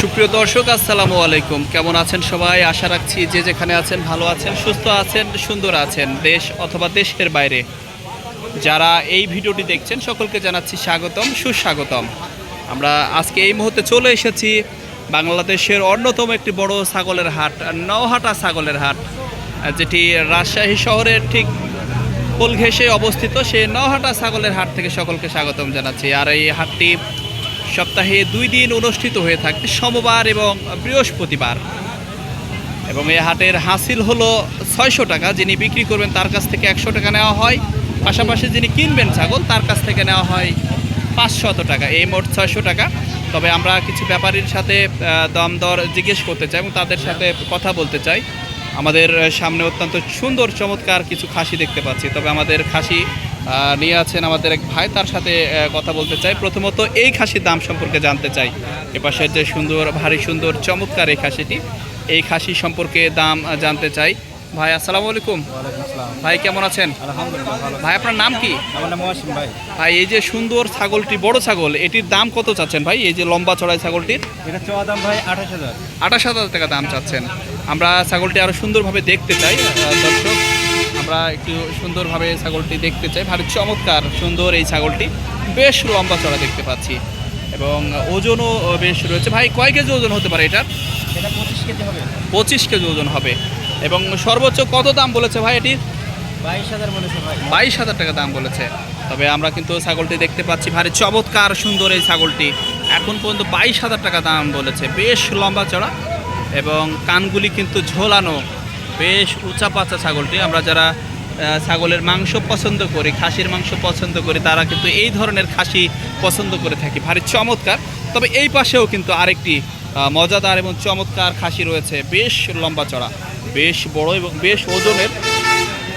সুপ্রিয় দর্শক, আসসালামু আলাইকুম। কেমন আছেন সবাই? আশা রাখছি যে যেখানে আছেন ভালো আছেন, সুস্থ আছেন, সুন্দর আছেন। দেশ অথবা দেশের বাইরে যারা এই ভিডিওটি দেখছেন সকলকে জানাচ্ছি স্বাগতম, সুস্বাগতম। আমরা আজকে এই মুহূর্তে চলে এসেছি বাংলাদেশের অন্যতম একটি বড় ছাগলের হাট, নওহাটা ছাগলের হাট, যেটি রাজশাহী শহরের ঠিক কোল ঘেঁষে অবস্থিত। সেই নওহাটা ছাগলের হাট থেকে সকলকে স্বাগতম জানাচ্ছি। আর এই হাটটি সপ্তাহে 2 দিন অনুষ্ঠিত হয়ে থাকে, সোমবার এবং বৃহস্পতিবার। এবং এই হাটের হাসিল হলো 600 টাকা। যিনি বিক্রি করবেন তার কাছ থেকে 100 টাকা নেওয়া হয়, পাশাপাশি যিনি কিনবেন ছাগল তার কাছ থেকে নেওয়া হয় 500 টাকা, এই মোট 600 টাকা। তবে আমরা কিছু ব্যাপারীর সাথে দাম দর জিজ্ঞেস করতে চাই এবং তাদের সাথে কথা বলতে চাই। আমাদের সামনে অত্যন্ত সুন্দর চমৎকার কিছু খাসি দেখতে পাচ্ছি। তবে আমাদের খাসি নিয়ে আছেন আমাদের এক ভাই, তার সাথে কথা বলতে চাই। প্রথমত এই খাসির দাম সম্পর্কে জানতে চাই। এপাশের যে সুন্দর, ভারী সুন্দর চমৎকার এই খাসিটি, এই খাসি সম্পর্কে দাম জানতে চাই। ভাই আসসালামু আলাইকুম। ভাই কেমন আছেন? আলহামদুলিল্লাহ ভালো। ভাই আপনার নাম কি? আমার নাম ওয়াসিম ভাই। ভাই এই যে সুন্দর ছাগলটি, বড় ছাগল, এটির দাম কত চাচ্ছেন ভাই? এই যে লম্বা চড়াই ছাগলটির এটা চাওয়া দাম ভাই 28,000। 28,000 টাকা দাম চাচ্ছেন। আমরা ছাগলটি আরও সুন্দরভাবে দেখতে চাই দর্শক, আমরা একটু সুন্দরভাবে ছাগলটি দেখতে চাই। ভারী চমৎকার সুন্দর এই ছাগলটি, বেশ লম্বা চড়া দেখতে পাচ্ছি এবং ওজনও বেশ রয়েছে। ভাই কয় কেজি ওজন হতে পারে এটার? এটা 25 কেজি হবে। 25 কেজি ওজন হবে। এবং সর্বোচ্চ কত দাম বলেছে ভাই এটির? 22,000 বলেছে ভাই। 22,000 টাকা দাম বলেছে। তবে আমরা কিন্তু ছাগলটি দেখতে পাচ্ছি, ভারী চমৎকার সুন্দর এই ছাগলটি। এখন পর্যন্ত 22,000 টাকা দাম বলেছে। বেশ লম্বা চড়া এবং কানগুলি কিন্তু ঝোলানো, বেশ উঁচা পাচা ছাগলটি। আমরা যারা ছাগলের মাংস পছন্দ করি, খাসির মাংস পছন্দ করি, তারা কিন্তু এই ধরনের খাসি পছন্দ করে থাকি, ভারী চমৎকার। তবে এই পাশেও কিন্তু আরেকটি মজাদার এবং চমৎকার খাসি রয়েছে, বেশ লম্বা চড়া, বেশ বড় এবং বেশ ওজনের,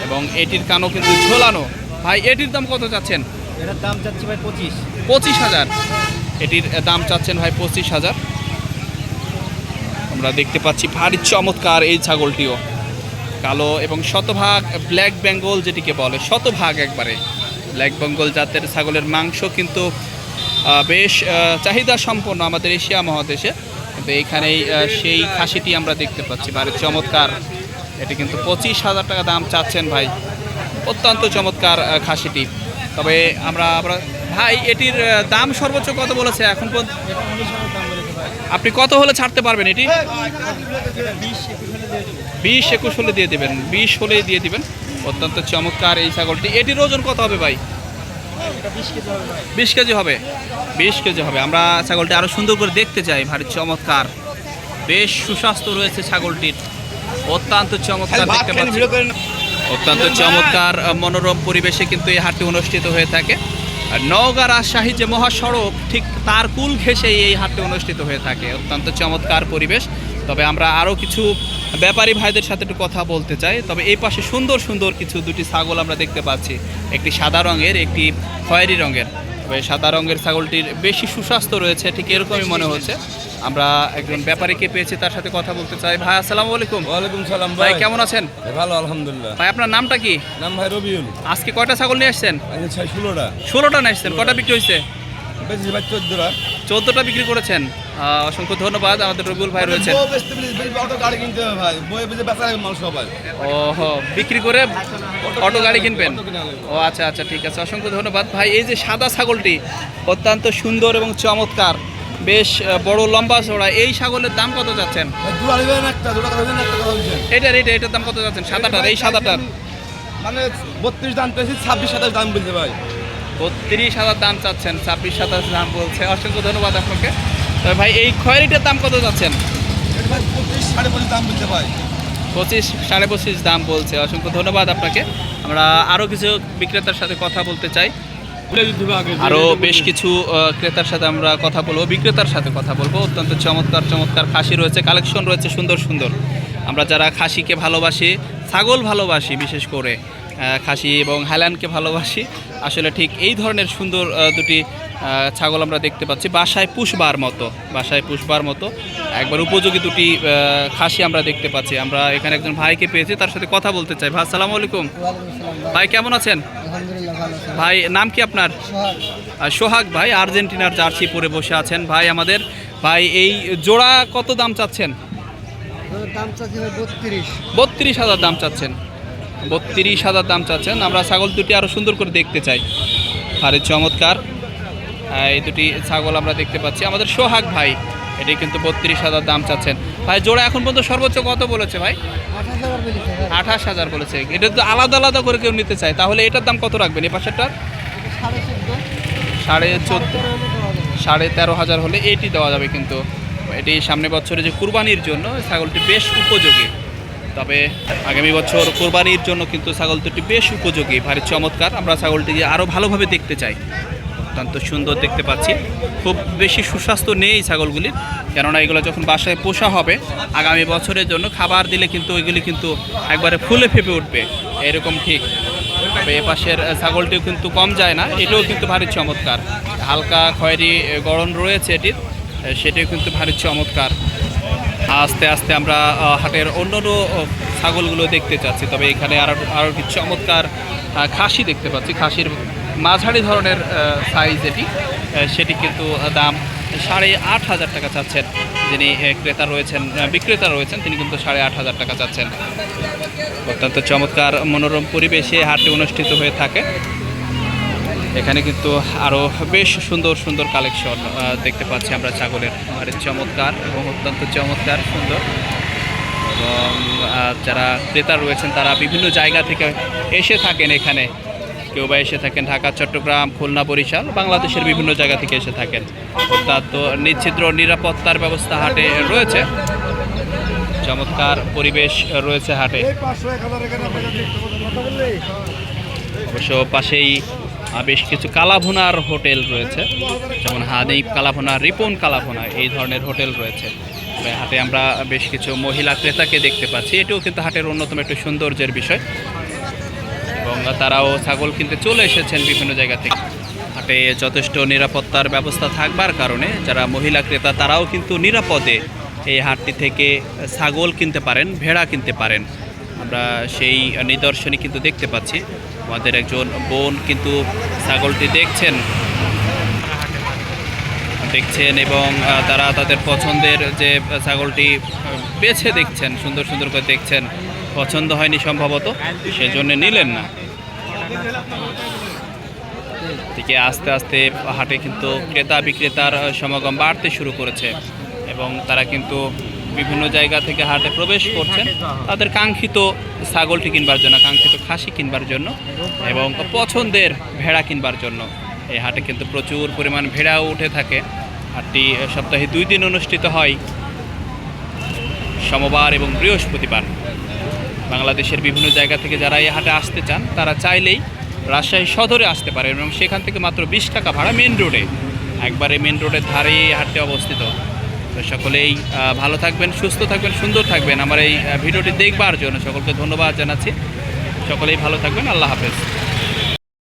এবং এটির কানও কিন্তু ঝোলানো। ভাই এটির দাম কত চাচ্ছেন? এটার দাম চাচ্ছি ভাই 25। 25,000 এটির দাম চাচ্ছেন ভাই, 25,000। আমরা দেখতে পাচ্ছি ভারী চমৎকার এই ছাগলটিও, কালো এবং শতভাগ ব্ল্যাক বেঙ্গল যেটিকে বলে, শতভাগ একবারে ব্ল্যাক বেঙ্গল জাতের ছাগলের মাংস কিন্তু বেশ চাহিদা সম্পন্ন আমাদের এশিয়া মহাদেশে। কিন্তু এইখানেই সেই খাসিটি আমরা দেখতে পাচ্ছি, ভারী চমৎকার। এটি কিন্তু 25,000 টাকা দাম চাচ্ছেন ভাই, অত্যন্ত চমৎকার খাসিটি। তবে আমরা ভাই এটির দাম সর্বোচ্চ কত বলেছে এখন পর্যন্ত? এটা 19,000 দাম বলেছে ভাই। আপনি কত হলে ছাড়তে পারবেন এটি? এটা 20-21 হলে দিয়ে দেব। 20-21 হলে দিয়ে দেবেন, 20 হলেই দিয়ে দিবেন। অত্যন্ত চমৎকার এই ছাগলটি। এটির ওজন কত হবে ভাই? এটা 20 কেজি হবে ভাই। 20 কেজি হবে, 20 কেজি হবে। আমরা ছাগলটি আরও সুন্দর করে দেখতে চাই, ভারী চমৎকার, বেশ সুস্বাস্থ্য রয়েছে ছাগলটির, অত্যন্ত চমৎকার দেখতে পাচ্ছি। অত্যন্ত চমৎকার মনোরম পরিবেশে কিন্তু এই হাটটি অনুষ্ঠিত হয়ে থাকে। আর নওগাঁ রাজশাহী যে মহাসড়ক, ঠিক তার কুল ঘেঁষেই এই হাটটি অনুষ্ঠিত হয়ে থাকে। অত্যন্ত চমৎকার পরিবেশ। তবে আমরা আরও কিছু ব্যাপারী ভাইদের সাথে একটু কথা বলতে চাই। তবে এই পাশে সুন্দর সুন্দর কিছু দুটি ছাগল আমরা দেখতে পাচ্ছি, একটি সাদা রঙের, একটি খয়েরি রঙের। তবে সাদা রঙের ছাগলটির বেশি সুস্বাস্থ্য রয়েছে, ঠিক এরকমই মনে হচ্ছে। আমরা একজন ব্যাপারীকে পেয়েছি, তার সাথে কথা বলতে চাই। ভাই আসসালামু আলাইকুম। ওয়ালাইকুম সালাম ভাই কেমন আছেন? ভালো আলহামদুলিল্লাহ। ভাই আপনার নামটা কি? নাম ভাই রবিউল। আজকে কয়টা ছাগল নিয়ে আসছেন? আচ্ছা 16টা। 16টা নিয়ে আসছেন। কটা বিক্রি হয়েছে? বেশি ভাই 14টা। 14টা বিক্রি করেছেন। অসংখ্য ধন্যবাদ। আমাদের রবিউল ভাই রয়েছেন। অটো গাড়ি কিনতে হবে ভাই, বই বেঁচে বেচা মাল সবাই। ওহো, বিক্রি করে অটো গাড়ি কিনবেন? ও আচ্ছা আচ্ছা, ঠিক আছে, অসংখ্য ধন্যবাদ ভাই। এই যে সাদা ছাগলটি অত্যন্ত সুন্দর এবং চমৎকার, বেশ বড় লম্বা চড়া, এই ছাগলের দাম কত যাচ্ছেন? এটার দাম কত যাচ্ছেন? সাদাটার, এই সাদাটার মানে 32 দাম পেয়েছি, 26-27 দাম বলছে ভাই। 32,000 দাম চাচ্ছেন, 26-27 দাম বলছে। অসংখ্য ধন্যবাদ আপনাকে। তবে ভাই এই খয়েরিটার দাম কত যাচ্ছেন? 25-25.5 দাম বলছে ভাই। 25-25.5 দাম বলছে। অসংখ্য ধন্যবাদ আপনাকে। আমরা আরও কিছু বিক্রেতার সাথে কথা বলতে চাই। আরও বেশ কিছু ক্রেতার সাথে আমরা কথা বলবো, বিক্রেতার সাথে কথা বলবো। অত্যন্ত চমৎকার চমৎকার খাসি রয়েছে, কালেকশন রয়েছে সুন্দর সুন্দর। আমরা যারা খাসিকে ভালোবাসি, ছাগল ভালোবাসি, বিশেষ করে খাসি এবং হাইল্যান্ডকে ভালোবাসি, আসলে ঠিক এই ধরনের সুন্দর দুটি ছাগল আমরা দেখতে পাচ্ছি। বাসায় পুষবার মতো একবার উপযোগী দুটি খাসি আমরা দেখতে পাচ্ছি। আমরা এখানে একজন ভাইকে পেয়েছি, তার সাথে কথা বলতে চাই। ভাই আসসালামু আলাইকুম। ভাই কেমন আছেন? ভাই নাম কি আপনার? সোহাগ ভাই, আর্জেন্টিনার জার্সি পরে বসে আছেন। ভাই আমাদের ভাই এই জোড়া কত দাম চাচ্ছেন? দাম চাচ্ছি 32। 32,000 দাম চাচ্ছেন। 32,000 দাম চাচ্ছেন। আমরা ছাগল দুটি আরও সুন্দর করে দেখতে চাই। আরে চমৎকার এই দুটি ছাগল আমরা দেখতে পাচ্ছি। আমাদের সোহাগ ভাই এটি কিন্তু 32,000 দাম চাচ্ছেন। ভাই জোড়া এখন পর্যন্ত সর্বোচ্চ কত বলেছে ভাই? 28,000 বলেছে। 28,000 বলেছে। এটা তো আলাদা আলাদা করে কেউ নিতে চায়, তাহলে এটার দাম কত রাখবেন? এই পাশেরটার 14,500 13,500 হলে এটি দেওয়া যাবে। কিন্তু এটি সামনে বছরে যে কুরবানির জন্য ছাগলটি বেশ উপযোগী। তবে আগামী বছর কোরবানির জন্য কিন্তু ছাগল দুটি বেশ উপযোগী, ভারী চমৎকার। আমরা ছাগলটিকে আরও ভালোভাবে দেখতে চাই। অত্যন্ত সুন্দর দেখতে পাচ্ছি। খুব বেশি সুস্বাস্থ্য নেই ছাগলগুলির, কেননা এগুলো যখন বাসায় পোষা হবে আগামী বছরের জন্য খাবার দিলে কিন্তু ওইগুলি কিন্তু একবারে ফুলে ফেপে উঠবে, এরকম ঠিক। তবে এ পাশের ছাগলটিও কিন্তু কম যায় না, এটাও কিন্তু ভারী চমৎকার। হালকা খয়েরি গড়ন রয়েছে এটির, সেটিও কিন্তু ভারী চমৎকার। আস্তে আস্তে আমরা হাটের অন্যান্য ছাগলগুলো দেখতে চাচ্ছি। তবে এখানে আরও একটি চমৎকার খাসি দেখতে পাচ্ছি। খাসির মাঝারি ধরনের সাইজ এটি, সেটি কিন্তু দাম 8,500 টাকা চাচ্ছেন। যিনি বিক্রেতা রয়েছেন তিনি কিন্তু 8,500 টাকা চাচ্ছেন। অত্যন্ত চমৎকার মনোরম পরিবেশে হাটটি অনুষ্ঠিত হয়ে থাকে। এখানে কিন্তু আরও বেশ সুন্দর সুন্দর কালেকশন দেখতে পাচ্ছি আমরা ছাগলের। আর চমৎকার এবং অত্যন্ত চমৎকার সুন্দর। এবং যারা ক্রেতা রয়েছেন তারা বিভিন্ন জায়গা থেকে এসে থাকেন এখানে। কেউ বা এসে থাকেন ঢাকা, চট্টগ্রাম, খুলনা, বরিশাল, বাংলাদেশের বিভিন্ন জায়গা থেকে এসে থাকেন। অত্যন্ত নিশ্চিদ্র নিরাপত্তার ব্যবস্থা হাটে রয়েছে। চমৎকার পরিবেশ রয়েছে হাটে। অবশ্য পাশেই বেশ কিছু কালাভুনার হোটেল রয়েছে, যেমন হানিফ কালাভুনা, রিপন কালাভুনা, এই ধরনের হোটেল রয়েছে। হাটে আমরা বেশ কিছু মহিলা ক্রেতাকে দেখতে পাচ্ছি। এটাও কিন্তু হাটের অন্যতম একটু সৌন্দর্যের বিষয়। এবং তারাও ছাগল কিনতে চলে এসেছেন বিভিন্ন জায়গা থেকে। হাটে যথেষ্ট নিরাপত্তার ব্যবস্থা থাকবার কারণে যারা মহিলা ক্রেতা তারাও কিন্তু নিরাপদে এই হাটটি থেকে ছাগল কিনতে পারেন, ভেড়া কিনতে পারেন। আমরা সেই নিদর্শনই কিন্তু দেখতে পাচ্ছি। আমাদের একজন বোন কিন্তু ছাগলটি দেখছেন এবং তারা তাদের পছন্দের যে ছাগলটি বেছে দেখছেন, সুন্দর সুন্দর করে দেখছেন। পছন্দ হয়নি সম্ভবত, সেজন্য নিলেন না। থেকে আস্তে আস্তে হাটে কিন্তু ক্রেতা বিক্রেতার সমাগম বাড়তে শুরু করেছে এবং তারা কিন্তু বিভিন্ন জায়গা থেকে হাটে প্রবেশ করছেন তাদের কাঙ্ক্ষিত ছাগলটি কিনবার জন্য, কাঙ্ক্ষিত খাসি কিনবার জন্য এবং পছন্দের ভেড়া কিনবার জন্য। এই হাটে কিন্তু প্রচুর পরিমাণ ভেড়াও উঠে থাকে। হাটটি সপ্তাহে 2 দিন অনুষ্ঠিত হয়, সোমবার এবং বৃহস্পতিবার। বাংলাদেশের বিভিন্ন জায়গা থেকে যারা এই হাটে আসতে চান তারা চাইলেই রাজশাহী সদরে আসতে পারে এবং সেখান থেকে মাত্র 20 টাকা ভাড়া মেন রোডে, একবারে মেন রোডের ধারে এই হাটটি অবস্থিত। তো সকলেই ভালো থাকবেন, সুস্থ থাকবেন, সুন্দর থাকবেন। আমার এই ভিডিওটি দেখবার জন্য সকলকে ধন্যবাদ জানাচ্ছি। সকলেই ভালো থাকবেন। আল্লাহ হাফেজ।